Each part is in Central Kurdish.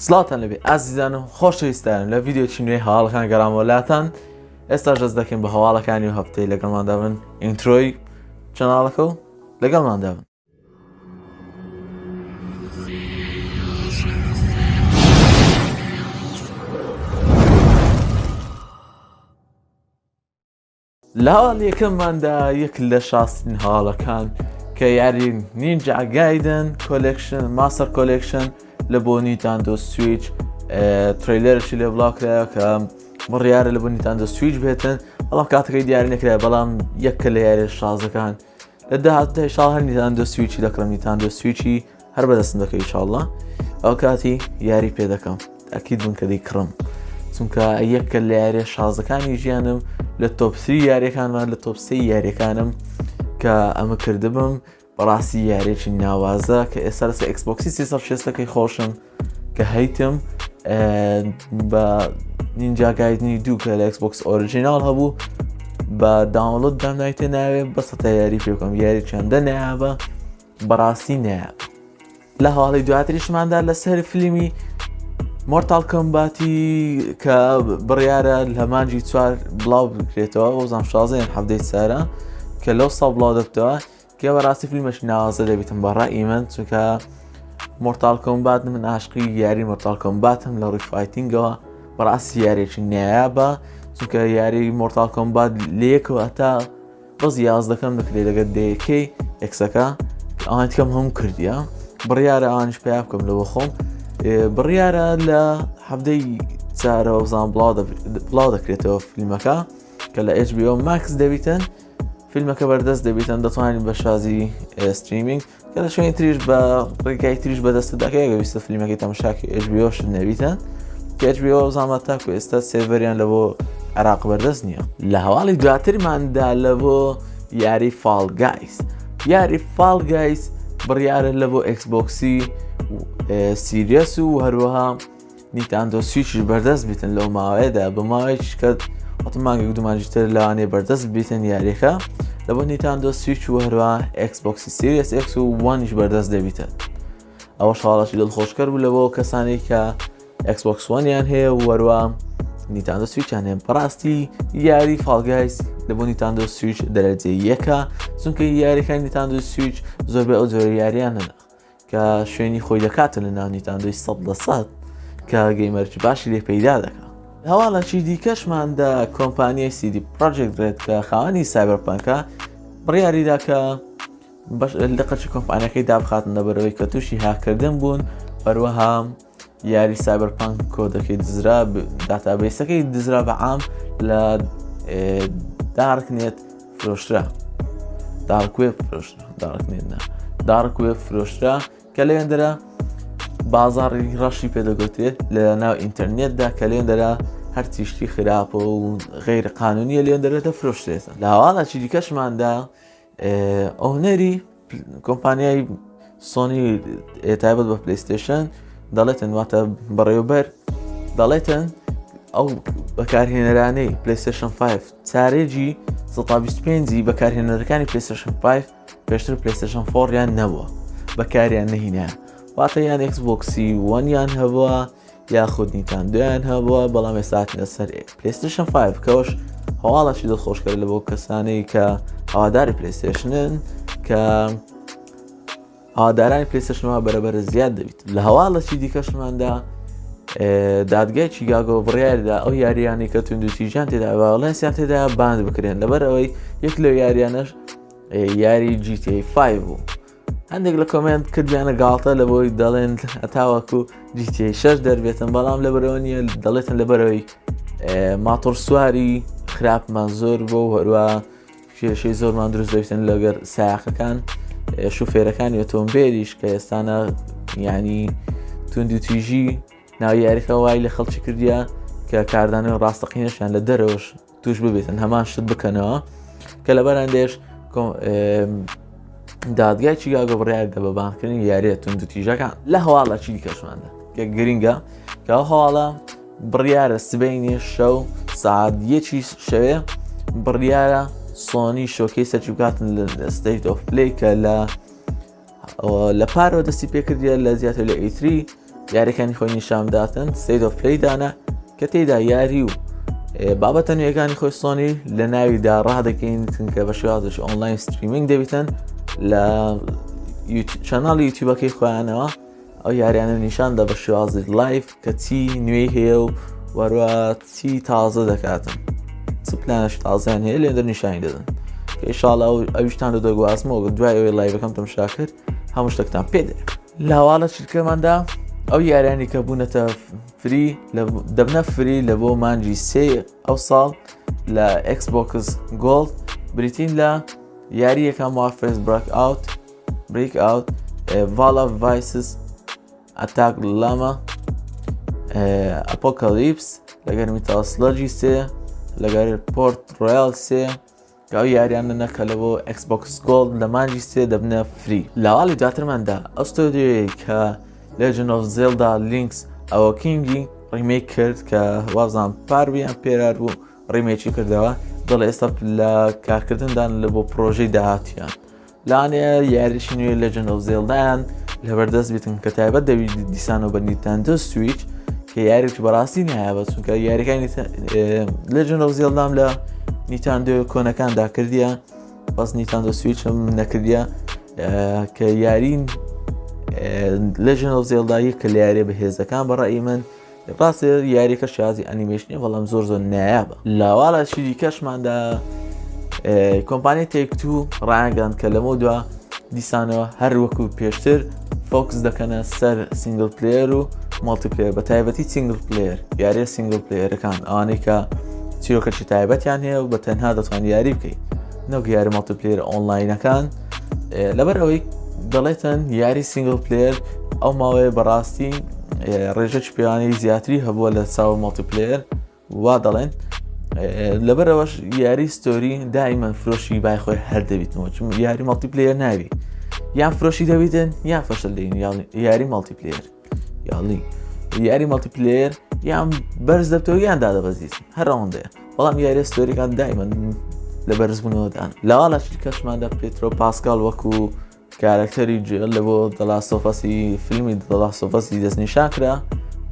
سڵاتان لەبێ ئازیزانم خۆشەویستانم لە ڤیدیۆی نوێی هەواڵەکان گەڕامۆلاتان ئێستا ژەست دەکەین بە هەواڵەکانی و هەفتەی لەگەڵماندا بن ئینترۆی چەناڵەکە و لەگەڵماندا بن. لە هەواڵ یەکەمماندا یەک لە شاستین هەواڵەکان کە یاری نینجا گایدن کۆلێکشن ماستەر کۆلێکشن لە بۆ نیتاندۆ سویچ تریلەرشی لێ بڵاوکرایە کە بڕیارە لە بۆ نیتاندۆ سویچ بێتن، بەڵام کاتەکەی دیاری نەکرای، بەڵام یەکە لە یاری شازەکان لە داهاتوو ئینشاڵڵا هەر نیتاندۆ سویچی دەکڕم، نیتاندۆ سویچی هەر بەدەستم دەکەی ئینشاڵڵا ئەو کاتی یاری پێ دەکەم، تاکید بن کە دەیکڕم، چونکە یەکە لە یاریە شازەکانی ژیانم لە تۆپ 3 یاریەکانمان لە تۆپ 3 یاریەکانم کە ئەمە کردبم. بەڕاستی یاریێکی ناوازە کە ئێستا لەسەر ئەکسبۆکسی 360ەکەی خۆشم کە هەیتم بە نینجا گایدنی 2 کە لە ئەکسبۆکس ئۆریجیناڵ هەبوو بە داونلۆد دامنایتێ ناوێ بەسەتە یاری پێ بکەم، یاری چەندە نایابە بەڕاستی نایابە. لە هەواڵی دواتریشماندا لەسەر فیلمی مۆرتال کۆمباتی کە بڕیارە لە مانجی 4 بڵاو بکرێتەوە وەزام 16 هەفتەی سارە کە لەو ساڵ بڵاو دەبتەوە کە بەڕاستی فیلمەش ناوازە دەبێتم بەڕای من، چونکە مۆرتال کۆمبات من عاشقی یاری مۆرتال کۆمباتم لە ڕووی فایتینگەوە، بەڕاستی یاریێکی نایابە، چونکە یاری مۆرتال کۆمبات لەیەکەوە هەتا بەس 11ەکەم دەکرێت لەگەر دەیەکەی ئەکسەکە ئەوان تکەم هەموو کردیە، بڕیارە ئەوانش پێیا بکەم لەوە خۆم، بڕیارە لە هەفتەی چارەوە بزان بڵاو دەکرێتەوە فیلمەکە کە لە HBO Max دەبیتن، فیلمەکە بەردەست دەبیتن، دەتوانین بە شازی ستریمینگ کە لە شوێنی تریش بە ڕێگای تریش بەدەست دەکەی گەویستە فیلمەکەی تەماشاکی HBO شت نەبیتن کە HBO زانمە تاکو ئێستا سێڤەریان لە بۆ عێراق بەردەست نییە. لە هەواڵی دواترماندا لە بۆ یاری فال گایز، یاری فال گایز بڕیارە لە بۆ ئەکسبۆکسی سیریەس و هەروەها نیتاندۆ سویچ بەردەست بیتن لەو ماوەیەدا بە ماوەیەکی کە ئۆتۆمانگێک دومانجیتر لەوانەیە بەردەست بیتن یاریەکە لە بۆ نیتاندۆ سویچ و هەروەها ئەکسبۆکسی سیریەس X و 1 بەردەست دەبیتن. ئەوە شاڵەشی دڵخۆشکەر بوو لە بۆ کەسانێک کە ئەکسبۆکس 1یان هەیە و هەروەها نیتاندۆ سویچیان هەیە. بەڕاستی یاری فال گایز لە بۆ نیتاندۆ سویچ دەرەجەی یەکە، چونکە یاریەکانی نیتاندۆ سویچ زۆربەی ئەو جۆرە یاریان هەنا کە شوێنی خۆی دەکاتە لە ناو نیتاندۆی 100% کە گەیمەرکی باشی لێ پەیدا دەکات. هەواڵەکی دیکەشماندا کۆمپانیای CD Projekt Red کە خاوەنی سایبەرپانکە بڕیاریدا کە لقەچی کۆمپانیەکەی دابخاتن لەبەرەوەی کە تووشی هاکردن بوون، هەروەها یاری سایبەرپانک کۆدەکەی دزرا، داتابێسەکەی دزرا بە عام لە دارکنێت فرۆشرا، دارکوێ فرۆشرا کە لەوێندەرە بازاڕی ڕەشی پێدەگوتێت لە ناو ئینتەرنێتدا کە لێندەرە هەر تیشتی خراپە و غیر قانونیە لێندەرە دەفرۆشتێتن. لە هەواڵەکی دیکەشماندا ئۆنەری کۆمپانیای سۆنی تایبەت بە پلەیستێشن دەڵێتن واتە بەڕێوەبەر دەڵێتن ئەو بەکارهێنەرانەی پلەیستێشن 5 چارێجی 125 بەکارهێنەرەکانی پلەیستێشن 5 پێشتر پلەیستێشن 4 یان نەبووە بەکاریان نەهینە، واتە یان ئەکسبۆکسی 1یان هەبووە یاخود نیتاندۆیان هەبووە، بەڵام ئێستاهاتنە سەر پلەیستێشن 5 کەەوەش هەواڵەکی دڵخۆشکەر لە بۆ کەسانەی کە هەواداری پلەیستێشنن کە هەوادارانی پلەیستێشنەوە بەرەبەرە زیاد دەبیت. لە هەواڵەکی دیکەشماندا دادگای چیکاگۆ بڕیاریدا ئەو یاریانی کە توندوتیژیان تێدا ڤایۆلەنسیان تێدا باند بکرێن، لەبەر ئەوەی یەک لەو یاریانەش یاری GTA 5 بوو. هەندێک لە کۆمنت کردیانە گاڵتە لە بۆی دەڵێن هەتاوەکو GTA 6 دەربێتن، بەڵام لەبەرەوە نیە، دەڵێتن لەبەرەوەی ماتۆر سواری خراپمان زۆر بۆ و هەروە کێشەی زۆرمان دروست دەبێتن لەگەر سایاقەکان شوفێرەکانی ئۆتۆمبیلیش کە ئێستانە یعنی توندوتیژی ناو یاریەکە وای لە خەڵکی کردیە کە کاردانەوە ڕاستەقینەشیان لە دەرەوەش توش ببێتن هەمان شت بکەنەوە کە لەبەرەندێش دادگای چیکاگۆ بڕیاردە بە بانکردنی یاریە توندوتیژەکان. لە هەواڵەکی دیکەشماندا کە گرینگە کە ئەو هەواڵە بڕیارە سبەینی شەو ساعت 1 شەوێ بڕیارە سۆنی شۆکەی سەرچی بکاتن لە State of Play کە لە پارەوە دەستی پێکردیە لە زیاتر لە E3 یاریەکانی خۆی نیشانداتن State of Play دانا کە تێیدا یاری و بابەتە نوێیەکانی خۆی سۆنی لە ناویدا ڕادەکەین کە بە شێوازش ئۆنلاین ستریمینگ دەبیتن لە چەناڵی یوتیوبەکەی خۆیانەوە ئەو یاریانە نیشاندا بە شێوازی لایف کە چی نوێی هەیە و وەروە چی تازە دەکاتن چ پلانش تازیان هەیە لێندە نیشانی دەدەن ئینشاڵڵا ئەویشتان دەگوازمەوە دوای ئەوەی لایڤەکەم تەماشا کرد هەموو شتێکتان پێدێ لە هەواڵە چیرکەماندا ئەو یاریانی کە بوونەتە فری دەبنە فری لە بۆ مانجی 3 ئەو ساڵ لە Xbox Gold بریتین لە یاریەکە Warface Breakout Valve Vices Attack Llama Apocalypse لەگەر Metal Sludgy 3 لەگەر Port Royal 3 کە ئەو یاریانە کە لە بۆ Xbox Gold لە مانجی 3 دەبنە فری لە هەواڵی دواترماندا ئەو ستۆدیۆیە کە Legend of Zelda Link's Awakening ریمیک کرد کە وازان پاربیان پێرار بوو ریمێکی کردەوە دڵ ئێستا لە کارکردندان لە بۆ پرۆژەی داهاتیان لانەیە یاریشی نوێی Legend of Zeldایان لەبەردەست بیتن کە تایبەت دەوید دیسانەوە بە Nintendo Switch کە یاریێکی بەڕاستی نایە چونکە یاریەکانی Legend of Zelda لە Nintendo کۆنەکاندا کردیە بەس Nintendo Switch هم نەکردیە کە یارین Legend of Zelda کە لە یاریە بەهێزەکان بەڕای من ڕاستە یاریەکە شازی ئەنیمێشنی بەڵام زۆر نایابە لە هەواڵەشی دیکەشماندا کۆمپانیای Take-Two ڕایگەاند کە لەمە دووە دیسانەوە هەر وەکو پێشتر فۆکس دەکەنە سەر سینگل پلێر و مالتیپلێر بە تایبەتی سینگل پلێر یاریە سینگل پلێرەکان ئەوانەی کە چیرۆکەی تایبەتیان هەیە و بە تەنها دەتوان یاری بکەیت نەک یاری مالتیپلێر ئۆنلاینەکان لەبەر ئەوەی دەڵێتن یاری سینگل پلێر ئەو ماوەیە بەڕاستی ڕێژەی پێوانەی زیاتری هەبووە لە چاوە مالتیپلێر وا دەڵێن لەبەرەوەش یاری ستۆری دائیمەن فرۆشی بای خۆی هەر دەبیتنەوە چون یاری مالتیپلێر ناوی یان فرۆشی دەبیتن یان فەشل دەین یاری مالتیپلێر یاڵی یاری مالتیپلێر یان بەرز دەبتەوە یان دادەبەزیت هەر ئەوەندەیە بەڵام یاری ستۆریەکان دائیمەن لە بەرزبوونەوەدان لەواڵەشی کەشماندا پێترۆ پاسکال وەکو کارکتەری جێل لە بۆ The Last of Us فیلمی The Last of Us دەستنیشان کرا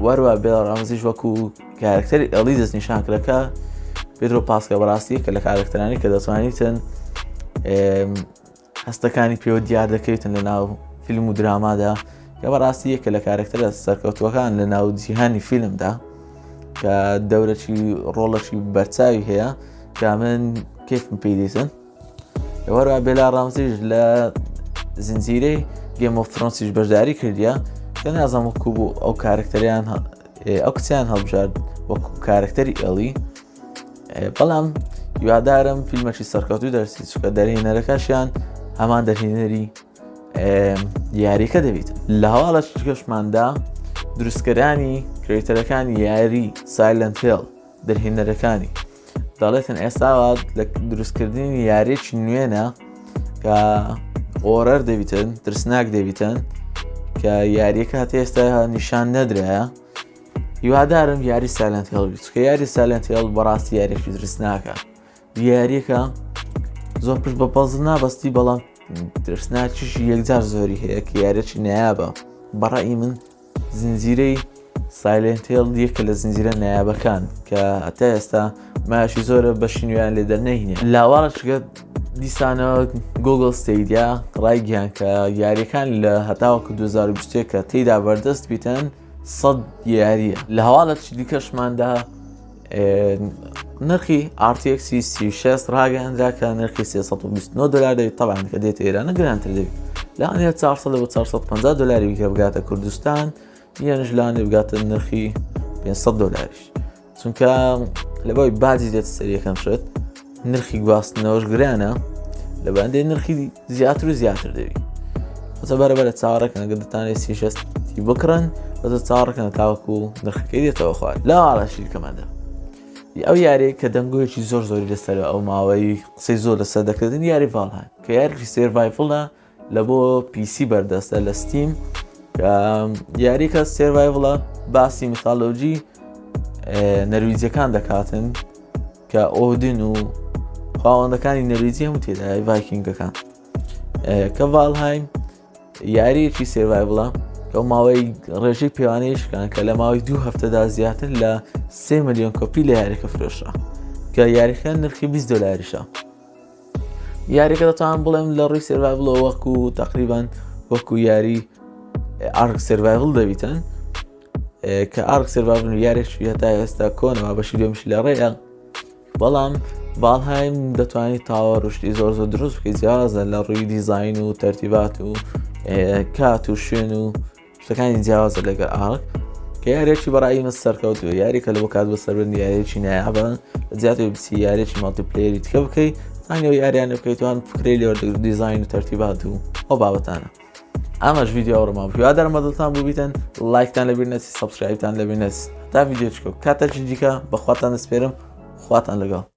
وەروە بێڵ ڕامزیش وەکو کارکتەری ئەڵی دەستنیشان کرەکە پێترۆ پاسکە بەڕاستی کە لە کارکتەرانی کە دەتوانیتن هەستەکانی پێوە دیار دەکەوێتن لە ناو فیلم و درامادا کە بەڕاستی یەکە لە کارکتەرە سەرکەوتوەکان لە ناو جیهانی فیلمدا کە دەورەی ڕۆڵەشی بەرچاوی هەیە کە من کێفم پێی دێتن وەروە بێلا ڕامزیش لە زنجیرەی Game of Thronesیش بەشداری کردیە کە نازانم وەکو بوو ئەو کارکتەریان ئەو کچیان هەڵبژارد وەکو کارکتەری ئەڵی بەڵام یوادارم فیلمەکی سەرکەوتوی دەرسی چکە دەرهێنەرەکەشیان هەمان دەرهێنەری یاریەکە دەبیت لە هەواڵە کەشماندا دروستکەرانی کرێتەرەکانی یاری Silent Hill دەرهێنەرەکانی دەڵێتن ئێستاوە لە دروستکردنی یاریێکی نوێنە کە ئۆرەر دەبیتن ترسناک دەبیتن کە یاریەکە هەتا ئێستا نیشان نەدرایە هیوادارم یاری Silent Hill بیت کە یاری Silent Hill بەڕاستی یاریێکی ترسناکە یاریەکە زۆر پشت بە پەزڵ نابەستی بەڵام ترسناکیش یەکجار زۆری هەیە کە یاریێکی نایابە بەڕای من زنجیرەی Silent Hill یەکە لە زنجیرە نایابەکان کە هەتا ئێستا مایشی زۆرە بەشی نوێیان لێ دەرنەهینێ لە هەواڵەشگە دیسانەوە Google Stadia ڕایگەیان کە یاریەکان لە هەتاوەکو 2021 کە تێیدا بەردەست بیتن 100 یاریە لە هەواڵەت دیکەشماندا نرخی RTX 36 ڕاگەاندرا کە نرخی $329 دەبێت تەبعاً کە دێتە ئێرانە گرانتر دەبێت لەوانەیە 400 بۆ $450 بیکە بگاتە کوردستان یانش لەوانێ بگاتە نرخی $500 چونکە لەبەوەی باجی دێت سەریەکەم شت نرخی گواستنەوەش گرانە لە بەندەی نرخی زیاتر و زیاتر دەبێت وەتە بەرەبەرە چاوەڕێکن ئەگەر دەتانێت 36 بکڕن وەتە چاوەڕێکن تاوەکو نرخەکەی دێتەوە خوارد لە هەواڵەشی کەمەدا ئەو یاریەیە کە دەنگۆیەکی زۆری لەسەر ئەو ماوەی قسەی زۆر لەسەر دەکردن یاری ڤالهایم کە یاریی سێرڤایڤڵە لە بۆ PC بەردەستە لە Steam یاریکە سێرڤایڤڵە باسی میتالۆجی نەرویجیەکان دەکاتن کە ئۆدین و خاوەندەکانی نەرویجی هەموو تێدای ڤایکینگەکان کە ڤالهایم یاریەکی سێرڤایڤڵە کە ماوەی ڕێژەی پێوانەیەشکان کە لە ماوەی 2 هەفتەدا زیاتر لە 3 ملیۆن کۆپی لە یاریەکە فرۆشرا کە یاریەکە نرخی $20 یاریەکە دەتوان بڵێم لە ڕووی سێڤایڤڵەوە وەکو تقریبان وەکو یاری ئارک سێڤایڤڵ دەبیتن کە ئارک سێڤایڤڵ یارێکی هەتا ئێستا کۆنەوە بەشی دوێمشی لە ڕێیە بەڵام باڵهایم دەتوانێت تاوە ڕشتی زۆر دروست بکەیت جیازە لە ڕووی دیزاین و تەرتیبات و کات و شوێن و شتەکانی جیازە لەگەر ئارک کە یارێکی بەڕایی مە سەرکەوتووە یاریکە لە بۆ کات بە سەربەند یارێکی نایابە زیاتر بسی یارێکی مالتیپلەیەری تکە بکەیت تانەوە یاریانە بکەیتوان فکرەی لێوەردەگرت دیزاین و تەرتیبات و ئەو بابەتانە ئەمەش ڤیدیۆ ڕما هیوادارم بەدڵتان بووبیتن لایکتان لەبیر نەچی سەبسکرایبتان لەبیر نەچ تا ڤیدیۆ چکە کاتێکی دیکە بەخواتان دەسپێرم خواتان لەگەڵ